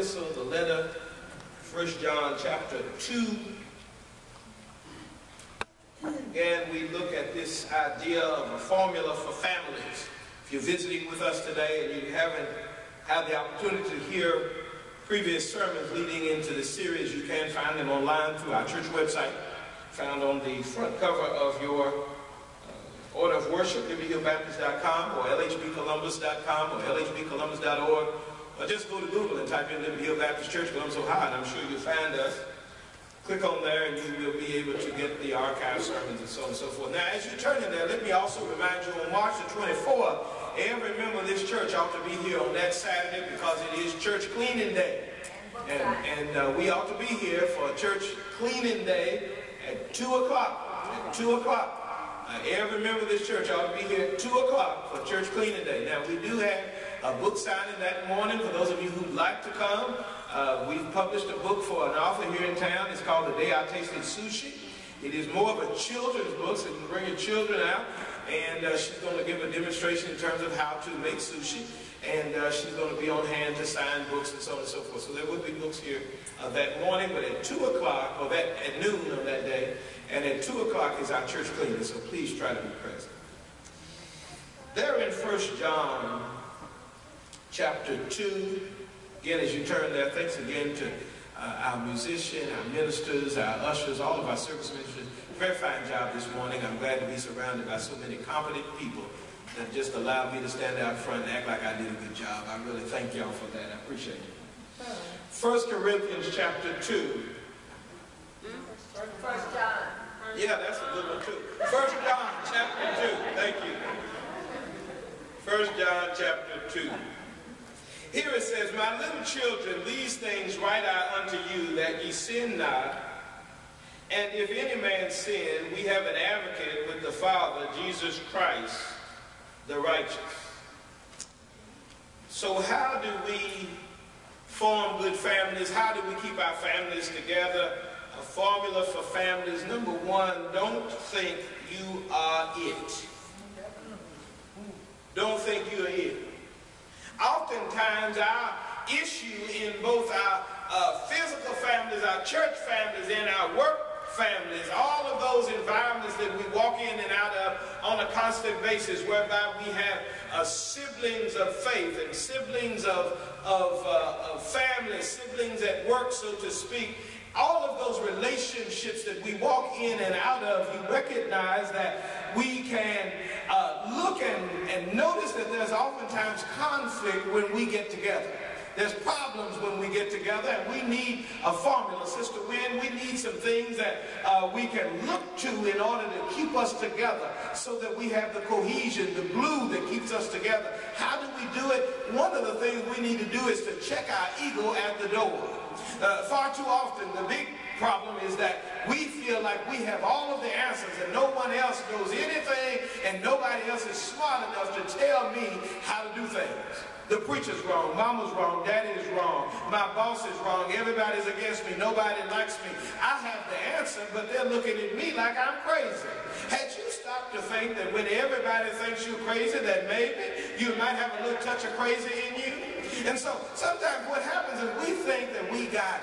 epistle, the letter, 1 John chapter 2. Again, we look at this idea of a formula for families. If you're visiting with us today and you haven't had the opportunity to hear previous sermons leading into the series, you can find them online through our church website, found on the front cover of your order of worship, libertyhillbaptist.com or lhbcolumbus.com or lhbcolumbus.org, or just go to Google and type in Liberty Hill Baptist Church Columbus, Ohio, and I'm sure you'll find us. Click on there and you will be able to get the archive sermons and so on and so forth. Now, as you turn in there, let me also remind you, on March the 24th, every member of this church ought to be here on that Saturday because it is church cleaning day. And we ought to be here for church cleaning day at 2 o'clock. At 2 o'clock. Every member of this church ought to be here at 2 o'clock for church cleaning day. Now, we do have a book signing that morning for those of you who'd like to come. We've published a book for an author here in town. It's called The Day I Tasted Sushi. It is more of a children's book, so you can bring your children out. And she's going to give a demonstration in terms of how to make sushi. And she's going to be on hand to sign books and so on and so forth. So there will be books here that morning, but at 2 o'clock, or at noon on that day, and at 2 o'clock is our church cleaning, so please try to be present. There in 1 John chapter 2, again, as you turn there, thanks again to our musician, our ministers, our ushers, all of our service ministers. Very fine job this morning. I'm glad to be surrounded by so many competent people that just allowed me to stand out front and act like I did a good job. I really thank y'all for that. I appreciate it. 1 Corinthians chapter 2. 1 John. Yeah, that's a good one too. 1 John chapter 2. Thank you. 1 John chapter 2. Here it says, "My little children, these things write I unto you, that ye sin not. And if any man sin, we have an advocate with the Father, Jesus Christ, the righteous." So how do we form good families? How do we keep our families together? A formula for families: number one, don't think you are it. Don't think you are it. Oftentimes our issue in both our physical families, our church families, and our work families, all of those environments that we walk in and out of on a constant basis, whereby we have siblings of faith and siblings of family, siblings at work, so to speak. All of those relationships that we walk in and out of, you recognize that we can look and notice that there's oftentimes conflict when we get together. There's problems when we get together, and we need a formula. Sister Wynn, we need some things that we can look to in order to keep us together so that we have the cohesion, the glue that keeps us together. How do we do it? One of the things we need to do is to check our ego at the door. Far too often, the big problem is that we feel like we have all of the answers and no one else knows anything and nobody else is smart enough to tell me how to do things. The preacher's wrong, mama's wrong, daddy is wrong, my boss is wrong, everybody's against me, nobody likes me. I have the answer, but they're looking at me like I'm crazy. Had you stopped to think that when everybody thinks you're crazy, that maybe you might have a little touch of crazy in you? And so sometimes what happens is we think that we got it.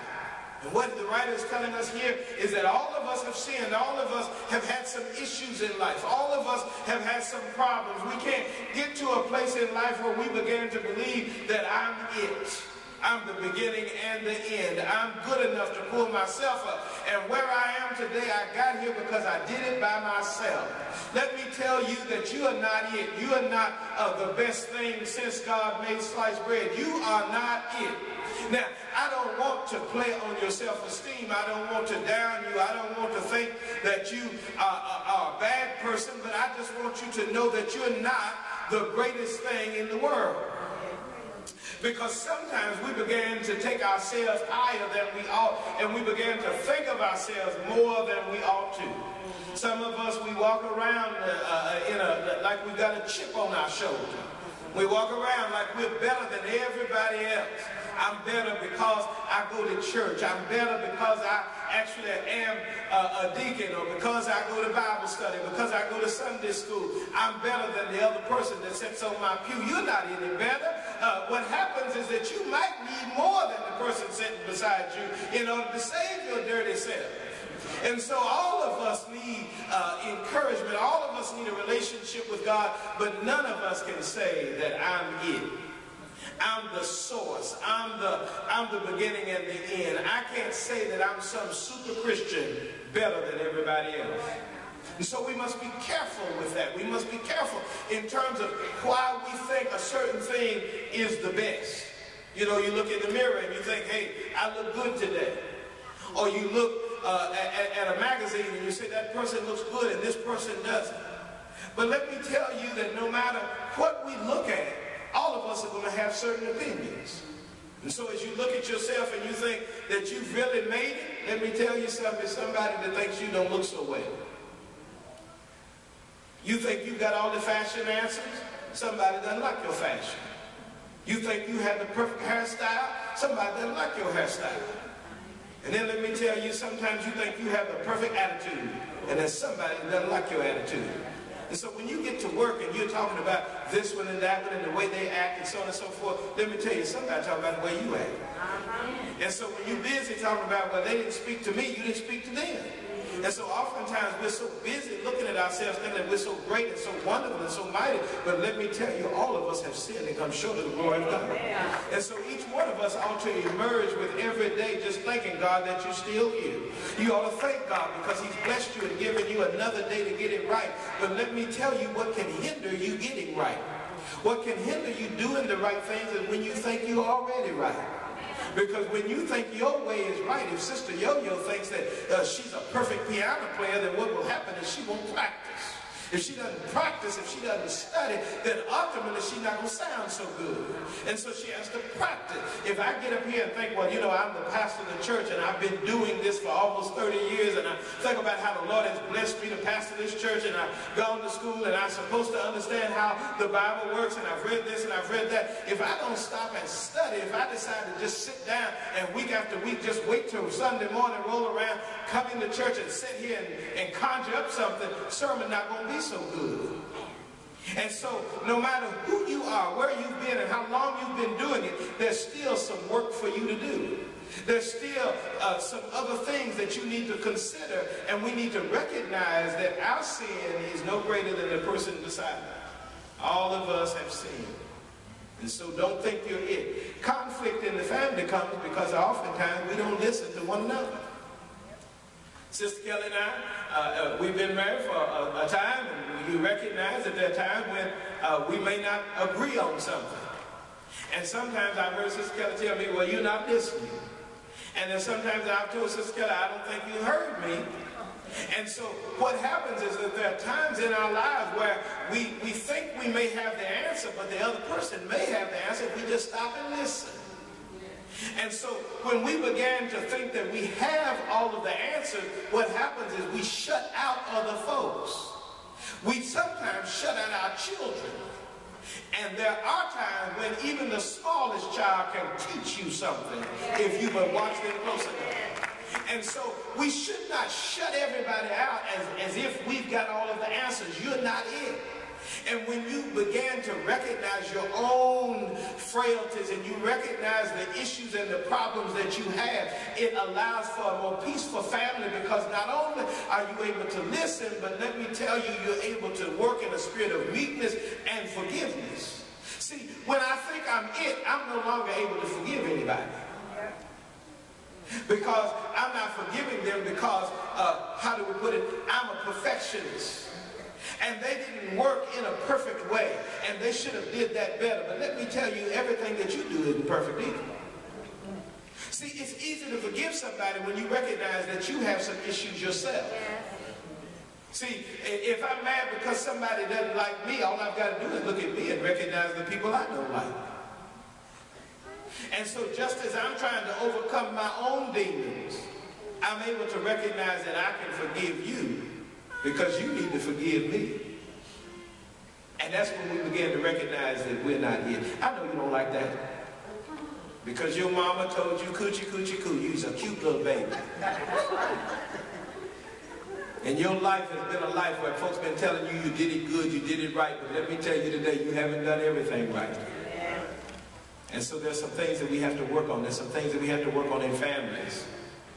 And what the writer is telling us here is that all of us have sinned. All of us have had some issues in life. All of us have had some problems. We can't get to a place in life where we begin to believe that I'm it. I'm the beginning and the end. I'm good enough to pull myself up. And where I am today, I got here because I did it by myself. Let me tell you that you are not it. You are not the best thing since God made sliced bread. You are not it. Now, I don't want to play on your self-esteem. I don't want to down you. I don't want to think that you are a bad person, but I just want you to know that you're not the greatest thing in the world. Because sometimes we begin to take ourselves higher than we ought, and we begin to think of ourselves more than we ought to. Some of us, we walk around like we've got a chip on our shoulder. We walk around like we're better than everybody else. I'm better because I go to church. I'm better because I actually am a deacon, or because I go to Bible study, because I go to Sunday school. I'm better than the other person that sits on my pew. You're not any better. What happens is that you might need more than the person sitting beside you in order to save your dirty self. And so all of us need encouragement. All of us need a relationship with God, but none of us can say that I'm it. I'm the source. I'm the beginning and the end. I can't say that I'm some super Christian better than everybody else. And so we must be careful with that. We must be careful in terms of why we think a certain thing is the best. You know, you look in the mirror and you think, hey, I look good today. Or you look at a magazine and you say that person looks good and this person doesn't. But let me tell you that no matter what we look at, all of us are going to have certain opinions. And so as you look at yourself and you think that you've really made it, let me tell you something, somebody that thinks you don't look so well. You think you got all the fashion answers, somebody doesn't like your fashion. You think you have the perfect hairstyle, somebody doesn't like your hairstyle. And then let me tell you, sometimes you think you have the perfect attitude, and there's somebody that doesn't like your attitude. And so when you get to work and you're talking about this one and that one and the way they act and so on and so forth, let me tell you, somebody talking about the way you act. And so when you're busy talking about, well, they didn't speak to me, you didn't speak to them. And so oftentimes we're so busy looking at ourselves thinking that we're so great and so wonderful and so mighty. But let me tell you, all of us have sinned and come short of the glory of God. And so each one of us ought to emerge with every day just thanking God that you're still here. You ought to thank God because he's blessed you and given you another day to get it right. But let me tell you what can hinder you getting right. What can hinder you doing the right things is when you think you're already right. Because when you think your way is right, if Sister Yo-Yo thinks that she's a perfect piano player, then what will happen is she won't practice. If she doesn't practice, if she doesn't study, then ultimately she's not going to sound so good. And so she has to practice. If I get up here and think, well, you know, I'm the pastor of the church and I've been doing this for almost 30 years and I think about how the Lord has blessed me to pastor this church and I've gone to school and I'm supposed to understand how the Bible works and I've read this and I've read that. If I don't stop and study, if I decide to just sit down and week after week just wait till Sunday morning, roll around, come into church and sit here and conjure up something, sermon not going to be so good. And so no matter who you are, where you've been and how long you've been doing it, there's still some work for you to do. There's still some other things that you need to consider, and we need to recognize that our sin is no greater than the person beside us. All of us have sinned. And so don't think you're it. Conflict in the family comes because oftentimes we don't listen to one another. Sister Kelly and I, we've been married for a time, and you recognize that there are times when we may not agree on something. And sometimes I've heard Sister Kelly tell me, well, you're not listening. And then sometimes I've told Sister Kelly, I don't think you heard me. And so what happens is that there are times in our lives where we think we may have the answer, but the other person may have the answer if we just stop and listen. And so when we began to think that we have all of the answers, what happens is we shut out other folks. We sometimes shut out our children. And there are times when even the smallest child can teach you something if you but watch them close enough. And so we should not shut everybody out as if we've got all of the answers. You're not it. And when you began to recognize your own frailties and you recognize the issues and the problems that you have, it allows for a more peaceful family, because not only are you able to listen, but let me tell you, you're able to work in a spirit of meekness and forgiveness. See, when I think I'm it, I'm no longer able to forgive anybody. Because I'm not forgiving them because, how do we put it, I'm a perfectionist. And they didn't work in a perfect way, and they should have did that better. But let me tell you, everything that you do isn't perfect either. See, it's easy to forgive somebody when you recognize that you have some issues yourself. See, if I'm mad because somebody doesn't like me, all I've got to do is look at me and recognize the people I don't like. And so just as I'm trying to overcome my own demons, I'm able to recognize that I can forgive you because you need to forgive me. And that's when we begin to recognize that we're not here. I know you don't like that, because your mama told you coochie coochie coo. You's a cute little baby. And your life has been a life where folks been telling you you did it good, you did it right, but let me tell you today, you haven't done everything right. And so there's some things that we have to work on. There's some things that we have to work on in families.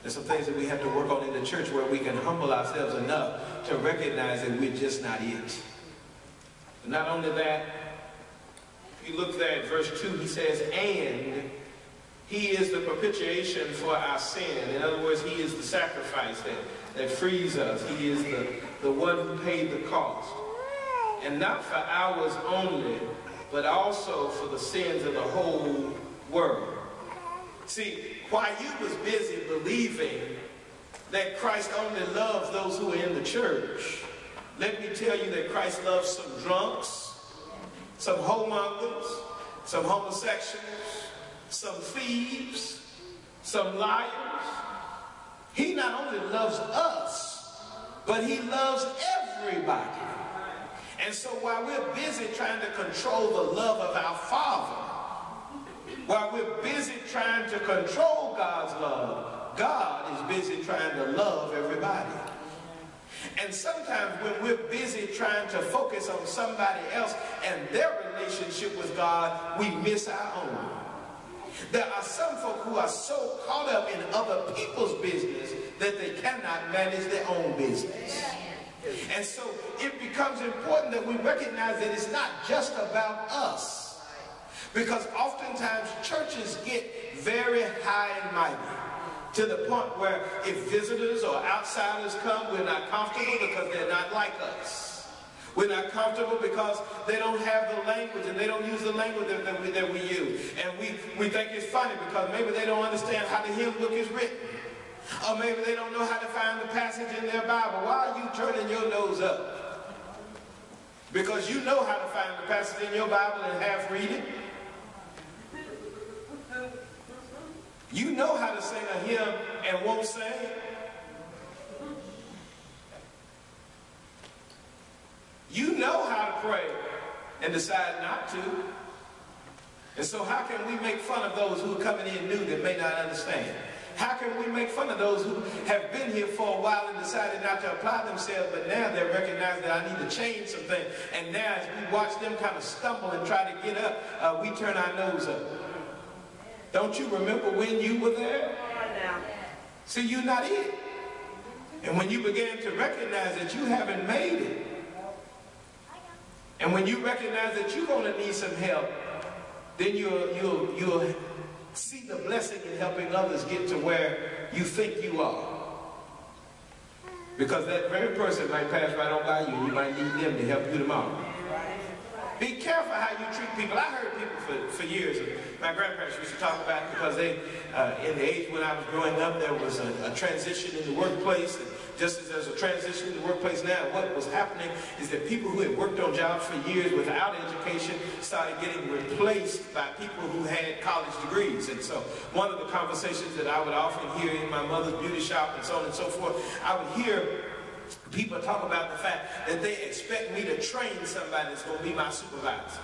There's some things that we have to work on in the church where we can humble ourselves enough to recognize that we're just not it. But not only that, if you look there at verse 2, he says, and he is the propitiation for our sin. In other words, he is the sacrifice that frees us. He is the one who paid the cost. And not for ours only, but also for the sins of the whole world. See, while you was busy believing that Christ only loves those who are in the church, let me tell you that Christ loves some drunks, some homongers, some homosexuals, some thieves, some liars. He not only loves us, but he loves everybody. And so while we're busy trying to control the love of our Father, while we're busy trying to control God's love, God is busy trying to love everybody. And sometimes when we're busy trying to focus on somebody else and their relationship with God, we miss our own. There are some folk who are so caught up in other people's business that they cannot manage their own business. And so it becomes important that we recognize that it's not just about us. Because oftentimes churches get very high and mighty to the point where if visitors or outsiders come, we're not comfortable because they're not like us. We're not comfortable because they don't have the language and they don't use the language that we use. And we think it's funny because maybe they don't understand how the hymn book is written. Or maybe they don't know how to find the passage in their Bible. Why are you turning your nose up? Because you know how to find the passage in your Bible and half read it. You know how to sing a hymn and won't sing. You know how to pray and decide not to. And so how can we make fun of those who are coming in new that may not understand? How can we make fun of those who have been here for a while and decided not to apply themselves, but now they recognize that I need to change something. And now as we watch them kind of stumble and try to get up, we turn our nose up. Don't you remember when you were there? See, you're not it. And when you begin to recognize that you haven't made it, and when you recognize that you're going to need some help, then you'll see the blessing in helping others get to where you think you are. Because that very person might pass right on by you, and you might need them to help you tomorrow. Be careful how you treat people. I heard people for years, my grandparents used to talk about it because they, in the age when I was growing up, there was a transition in the workplace. And just as there's a transition in the workplace now, what was happening is that people who had worked on jobs for years without education started getting replaced by people who had college degrees. And so one of the conversations that I would often hear in my mother's beauty shop and so on and so forth, I would hear people talk about the fact that they expect me to train somebody that's going to be my supervisor.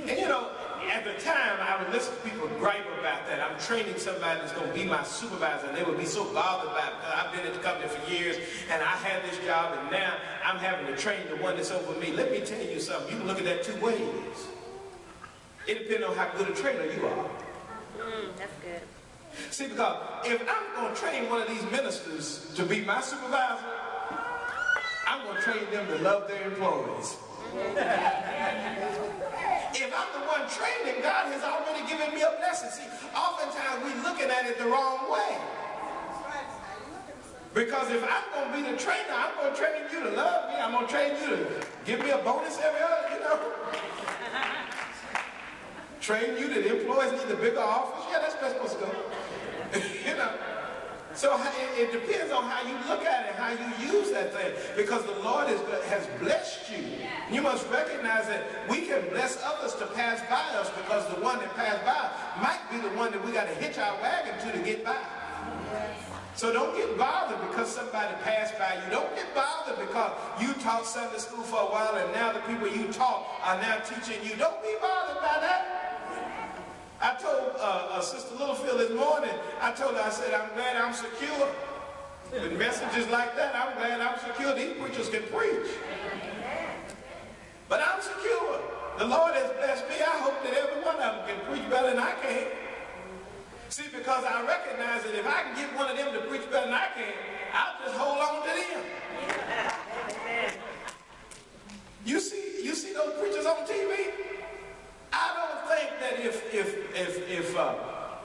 And you know, at the time, I would listen to people gripe about that. I'm training somebody that's going to be my supervisor, and they would be so bothered by it because I've been at the company for years, and I had this job, and now I'm having to train the one that's over me. Let me tell you something. You can look at that two ways. It depends on how good a trainer you are. That's good. See, because if I'm going to train one of these ministers to be my supervisor, I'm going to train them to love their employees. If I'm the one training, God has already given me a blessing. See, oftentimes we're looking at it the wrong way. Because if I'm going to be the trainer, I'm going to train you to love me. I'm going to train you to give me a bonus every other, you know. Train you that employees need a bigger office. Yeah, that's supposed to go. You know. So it depends on how you look at it, how you use that thing. Because the Lord has blessed you. You must recognize that we can bless others to pass by us because the one that passed by might be the one that we got to hitch our wagon to get by. So don't get bothered because somebody passed by you. Don't get bothered because you taught Sunday school for a while and now the people you taught are now teaching you. Don't be bothered by that. I told Sister Littlefield this morning, I told her, I said, I'm glad I'm secure. With messages like that, I'm glad I'm secure. These preachers can preach. But I'm secure. The Lord has blessed me. I hope that better than I can. See, because I recognize that if I can get one of them to preach better than I can, I'll just hold on to them. You see those preachers on TV? I don't think that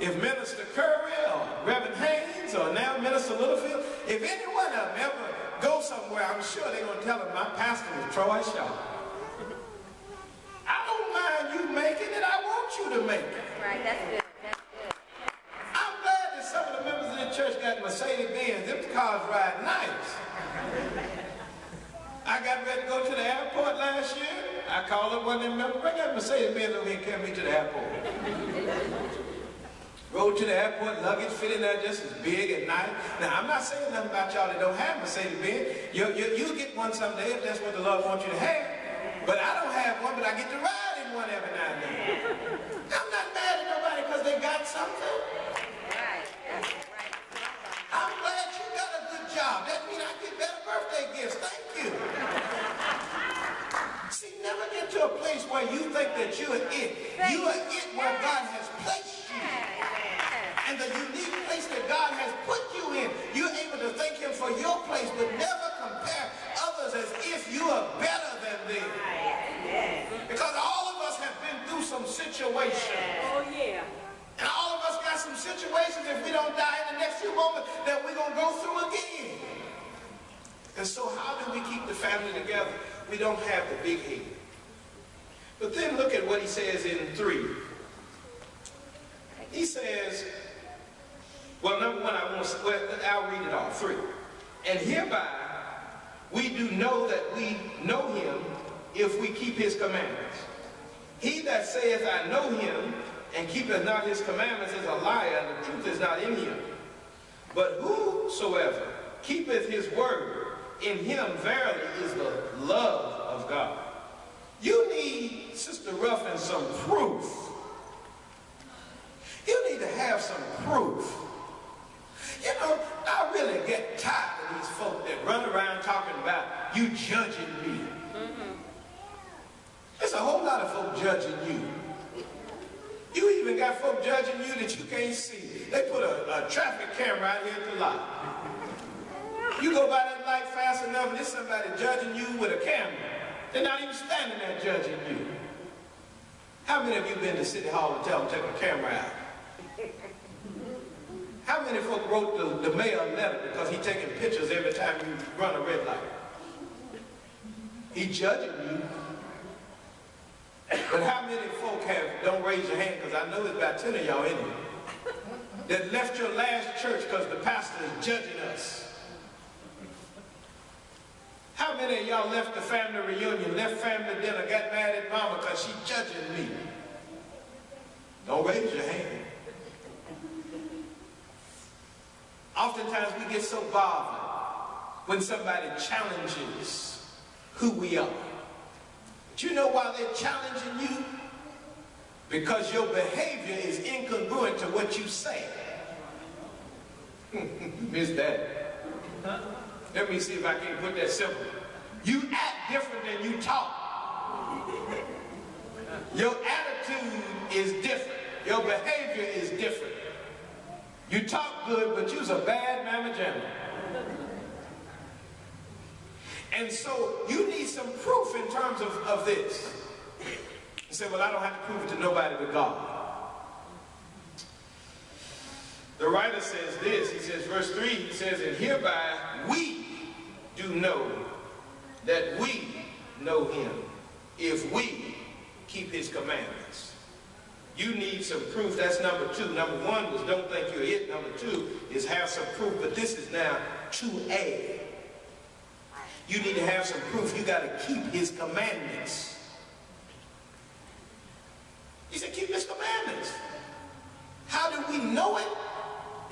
if Minister Curry or Reverend Haynes or now Minister Littlefield, if any one of them ever go somewhere, I'm sure they're going to tell them my pastor was Troy Shaw. I don't mind you making it. I want you to make it. Right, that's good. That's good. I'm glad that some of the members of the church got Mercedes-Benz. Them cars ride nice. I got ready to go to the airport last year. I called up one of them members. Bring that Mercedes-Benz over here and carry me to the airport. Rode to the airport, luggage fit in there just as big and nice. Now, I'm not saying nothing about y'all that don't have Mercedes-Benz. You'll get one someday if that's what the Lord wants you to have. But I don't have one, but I get to ride in one every now and then. I'm not mad at nobody because they got something. Right. That's right. I'm glad you got a good job. That means I get better birthday gifts. Thank you. See, never get to a place where you think that you're it. You are it where God has placed you. And the unique place that God has put you in, you're able to thank him for your place, but never compare others as if you are better than them. Because all of us have been through some situations. Oh, yeah. And all of us got some situations, if we don't die in the next few moments, that we're going to go through again. And so how do we keep the family together? We don't have the big head. But then look at what he says in 3. He says, well, number one, I'll read it all, 3. And hereby we do know that we know him if we keep his commandments. He that saith, I know him, and keepeth not his commandments is a liar, and the truth is not in him. But whosoever keepeth his word, in him verily is the love of God. You need, Sister Ruffin, some proof. You need to have some proof. You know, I really get tired of these folk that run around talking about you judging me. There's a whole lot of folk judging you. You even got folk judging you that you can't see. They put a traffic camera out here at the lot. You go by that light fast enough and there's somebody judging you with a camera. They're not even standing there judging you. How many of you been to City Hall to tell them to take a camera out? How many folk wrote the mayor a letter because he's taking pictures every time you run a red light? He's judging you. But how many folk don't raise your hand, because I know there's about 10 of y'all in here, that left your last church because the pastor is judging us? How many of y'all left the family reunion, left family dinner, got mad at mama because she's judging me? Don't raise your hand. Oftentimes we get so bothered when somebody challenges who we are. But you know why they're challenging you? Because your behavior is incongruent to what you say. Missed that. Let me see if I can put that simple. You act different than you talk. Your attitude is different. Your behavior is different. You talk good, but you's a bad mamma jamma. And so you need some proof in terms of this. You say, well, I don't have to prove it to nobody but God. The writer says this, he says, verse 3, he says, and hereby we do know that we know him if we keep his commandments. You need some proof. That's number 2. Number 1 was don't think you're it. Number 2 is have some proof. But this is now 2A. You need to have some proof. You got to keep his commandments. He said keep his commandments. How do we know it?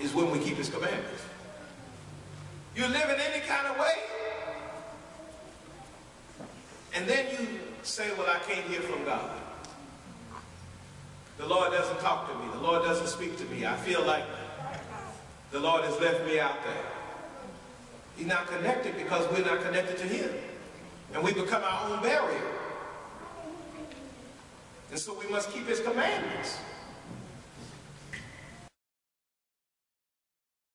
Is when we keep his commandments. You live in any kind of way, and then you say, well, I can't hear from God. The Lord doesn't talk to me. The Lord doesn't speak to me. I feel like the Lord has left me out there. He's not connected because we're not connected to him. And we become our own barrier. And so we must keep his commandments.